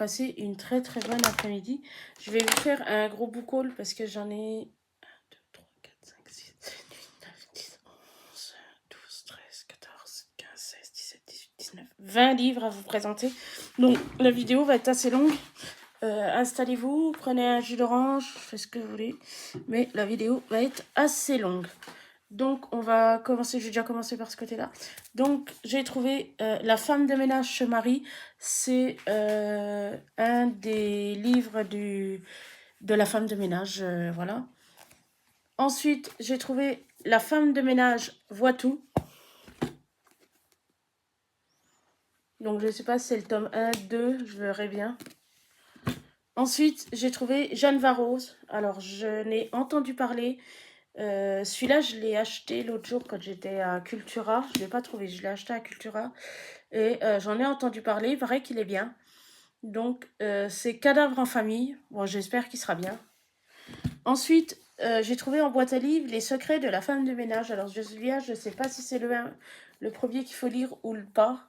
passez une très très bonne après-midi. Je vais vous faire un gros book haul parce que j'en ai 1, 2, 3, 4, 5, 6, 7, 8, 9, 10, 11, 12, 13, 14, 15, 16, 17, 18, 19, 20 livres à vous présenter. Donc la vidéo va être assez longue. Installez-vous, prenez un jus d'orange, faites ce que vous voulez. Mais la vidéo va être assez longue. Donc, on va commencer, je vais déjà commencer par ce côté-là. Donc, j'ai trouvé La femme de ménage se marie. C'est un des livres de la femme de ménage, voilà. Ensuite, j'ai trouvé La femme de ménage voit tout. Donc, je ne sais pas si c'est le tome 1, 2, je verrai bien. Ensuite, j'ai trouvé Jeanne Varose. Alors, je n'ai entendu parler. Celui-là, je l'ai acheté l'autre jour quand j'étais à Cultura. Je ne l'ai pas trouvé, je l'ai acheté à Cultura. Et j'en ai entendu parler, il paraît qu'il est bien. Donc, c'est Cadavre en famille. Bon, j'espère qu'il sera bien. Ensuite, j'ai trouvé en boîte à livres Les secrets de la femme de ménage. Alors, celui-là, je ne sais pas si c'est le premier qu'il faut lire ou le pas.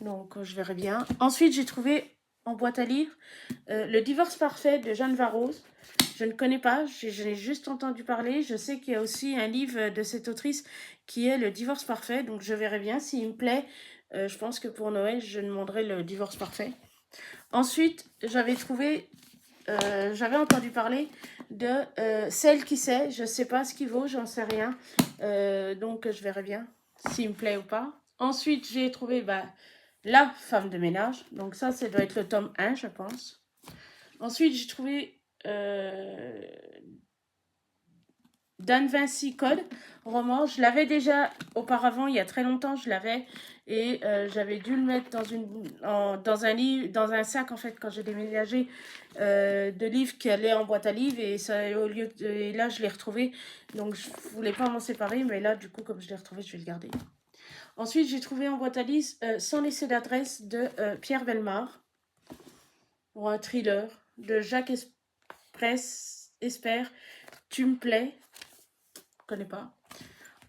Donc, je verrai bien. Ensuite, j'ai trouvé en boîte à livres Le divorce parfait de Jeanne Varose. Je ne connais pas, j'ai juste entendu parler. Je sais qu'il y a aussi un livre de cette autrice qui est Le divorce parfait. Donc, je verrai bien s'il me plaît. Je pense que pour Noël, je demanderai Le divorce parfait. Ensuite, j'avais entendu parler de Celle qui sait. Je ne sais pas ce qu'il vaut, j'en sais rien. Donc, je verrai bien s'il me plaît ou pas. Ensuite, j'ai trouvé La femme de ménage. Donc ça doit être le tome 1, je pense. Ensuite, j'ai trouvé d'Anne Vinci Code, roman. Je l'avais déjà auparavant, il y a très longtemps, je l'avais. Et j'avais dû le mettre dans un livre, dans un sac, en fait, quand j'ai déménagé, de livres qui allaient en boîte à livres. Et, et là, je l'ai retrouvé. Donc, je ne voulais pas m'en séparer. Mais là, du coup, comme je l'ai retrouvé, je vais le garder. Ensuite, j'ai trouvé en boîte à livres Sans laisser d'adresse de Pierre Bellemare. Pour un thriller de Jacques Espère. Tu me plais. Je connais pas.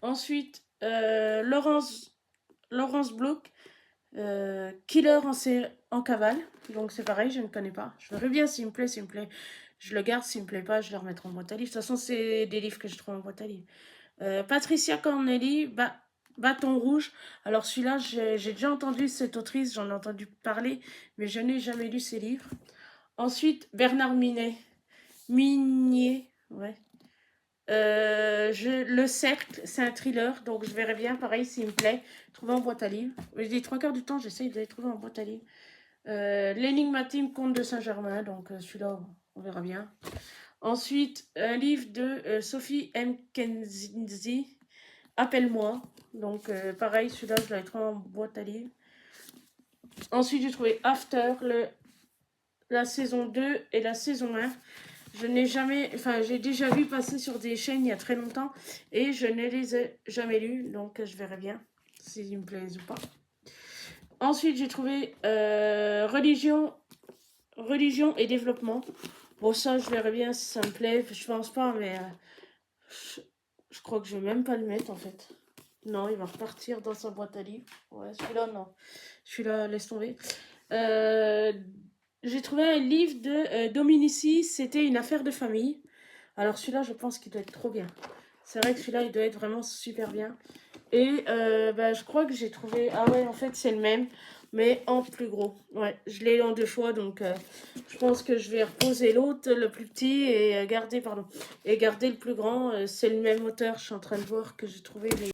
Ensuite, Laurence Bloch, Killer en cavale. Donc c'est pareil, je ne connais pas. Je verrai bien s'il me plaît, je le garde. S'il me plaît pas, je le remettrai en boîte à livres. De toute façon, c'est des livres que je trouve en boîte à livres. Patricia Corneli, Bâton rouge. Alors celui-là, j'ai déjà entendu cette autrice, j'en ai entendu parler, mais je n'ai jamais lu ses livres. Ensuite, Bernard Minier, ouais. Le Cercle, c'est un thriller, donc je verrai bien, pareil, s'il me plaît, trouver en boîte à livres. Les 3/4 du temps, j'essaye de les trouver en boîte à livres. L'énigmatique Comte de Saint-Germain, donc celui-là, on verra bien. Ensuite, un livre de Sophie M. Kenzie, Appelle-moi. Donc, pareil, celui-là, je l'avais trouvé en boîte à livres. Ensuite, j'ai trouvé After, la saison 2 et la saison 1. Je n'ai jamais... Enfin, j'ai déjà vu passer sur des chaînes il y a très longtemps. Et je ne les ai jamais lus. Donc, je verrai bien s'ils me plaisent ou pas. Ensuite, j'ai trouvé Religion et développement. Bon, ça, je verrai bien si ça me plaît. Je pense pas, mais... je crois que je vais même pas le mettre, en fait. Non, il va repartir dans sa boîte à livres. Ouais, celui-là, non. Celui-là, laisse tomber. J'ai trouvé un livre de Dominici, c'était une affaire de famille. Alors celui-là, je pense qu'il doit être trop bien. C'est vrai que celui-là, il doit être vraiment super bien. Et je crois que j'ai trouvé... Ah ouais, en fait, c'est le même, mais en plus gros. Ouais, je l'ai en 2 fois, donc je pense que je vais reposer l'autre, le plus petit, et garder le plus grand. C'est le même auteur, je suis en train de voir que j'ai trouvé les...